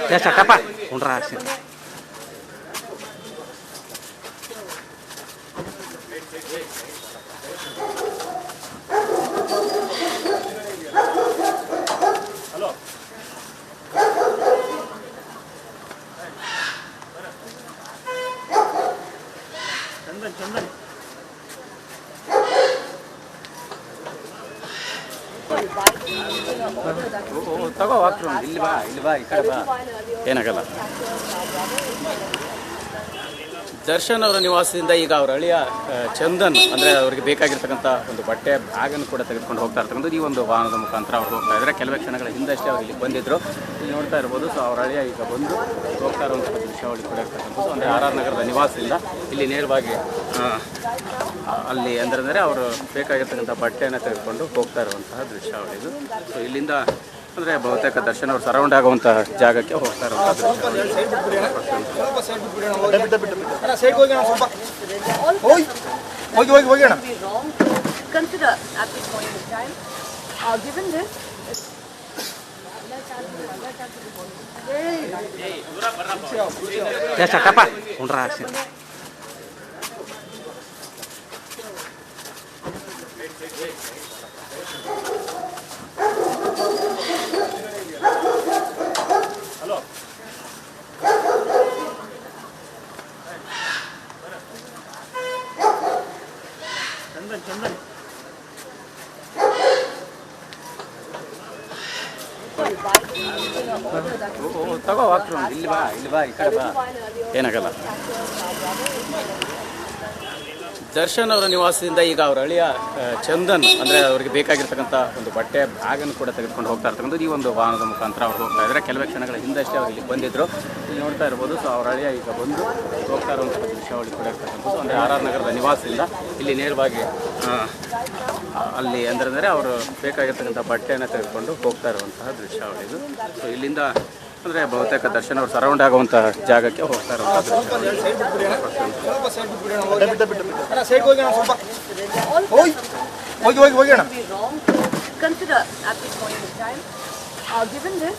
Ya está capa, un raxi. ತಗೋ ವಾಕ್ರು ಇಲ್ಲಿ ಬಾ ಈ ಕಡೆ ಬಾ ಏನಾಗಲ್ಲ. ದರ್ಶನ್ ಅವರ ನಿವಾಸದಿಂದ ಈಗ ಅವರ ಅಳಿಯ ಚಂದನ್ ಅಂದರೆ ಅವರಿಗೆ ಬೇಕಾಗಿರ್ತಕ್ಕಂಥ ಒಂದು ಬಟ್ಟೆ ಬ್ಯಾಗನ್ನು ಕೂಡ ತೆಗೆದುಕೊಂಡು ಹೋಗ್ತಾ ಇರ್ತಕ್ಕಂಥದ್ದು ಈ ಒಂದು ವಾಹನದ ಮುಖಾಂತರ ಅವ್ರು ಹೋಗ್ತಾ ಇದ್ದಾರೆ. ಕೆಲವೇ ಕ್ಷಣಗಳ ಹಿಂದಷ್ಟೇ ಅವ್ರು ಇಲ್ಲಿ ಬಂದಿದ್ದರು. ಇಲ್ಲಿ ನೋಡ್ತಾ ಇರ್ಬೋದು. ಸೊ ಅವರ ಅಳಿಯ ಈಗ ಬಂದು ಹೋಗ್ತಾ ಇರುವಂಥ ದೃಶ್ಯಾವಳಿ ಕೂಡ ಇರ್ತಕ್ಕಂಥದ್ದು. ಅಂದರೆ ಆರ್ ಆರ್ ನಗರದ ನಿವಾಸದಿಂದ ಇಲ್ಲಿ ನೇರವಾಗಿ ಅಲ್ಲಿ ಅಂದರೆ ಅವರು ಬೇಕಾಗಿರ್ತಕ್ಕಂಥ ಬಟ್ಟೆಯನ್ನು ತೆಗೆದುಕೊಂಡು ಹೋಗ್ತಾ ಇರುವಂತಹ ದೃಶ್ಯಾವಳಿ ಇದು. ಸೊ ಇಲ್ಲಿಂದ ಅಂದರೆ ಬಹುತೇಕ ದರ್ಶನ್ ಅವರು ಸರೌಂಡ್ ಆಗುವಂಥ ಜಾಗಕ್ಕೆ ಹೋಗ್ತಾ ಇರುವಂಥ ತಗೋ ವಾಕ್ರು ಇಲ್ಲಿ ಬಾ ಈ ಕಡೆ ಬಾ ಏನಾಗಲ್ಲ. ದರ್ಶನ್ ಅವರ ನಿವಾಸದಿಂದ ಈಗ ಅವರ ಅಳಿಯ ಚಂದನ್ ಅಂದರೆ ಅವರಿಗೆ ಬೇಕಾಗಿರ್ತಕ್ಕಂಥ ಒಂದು ಬಟ್ಟೆ ಬ್ಯಾಗನ್ನು ಕೂಡ ತೆಗೆದುಕೊಂಡು ಹೋಗ್ತಾ ಇರ್ತಕ್ಕಂಥದ್ದು ಈ ಒಂದು ವಾಹನದ ಮುಖಾಂತರ ಅವ್ರು ಹೋಗ್ತಾ ಇದ್ದಾರೆ. ಕೆಲವೇ ಕ್ಷಣಗಳ ಹಿಂದಷ್ಟೇ ಅವ್ರು ಇಲ್ಲಿ ಬಂದಿದ್ದರು. ಇಲ್ಲಿ ನೋಡ್ತಾ ಇರ್ಬೋದು. ಸೊ ಅವರ ಅಳಿಯ ಈಗ ಬಂದು ಹೋಗ್ತಾ ಇರುವಂಥ ದೃಶ್ಯಾವಳಿ ಕೂಡ ಇರ್ತಕ್ಕಂಥದ್ದು. ಅಂದರೆ ಆರ್ ಆರ್ ನಗರದ ನಿವಾಸದಿಂದ ಇಲ್ಲಿ ನೇರವಾಗಿ ಅಲ್ಲಿ ಅಂದರೆ ಅವರು ಬೇಕಾಗಿರ್ತಕ್ಕಂಥ ಬಟ್ಟೆಯನ್ನು ತೆಗೆದುಕೊಂಡು ಹೋಗ್ತಾ ಇರುವಂತಹ ದೃಶ್ಯಾವಳಿ ಇದು. ಸೊ ಇಲ್ಲಿಂದ ಅಂದರೆ ಬಹುತೇಕ ದರ್ಶನ್ ಅವರು ಸರೌಂಡ್ ಆಗುವಂಥ ಜಾಗಕ್ಕೆ ಹೋಗ್ತಾ ಇರುವಂಥ Consider at this point in time, given this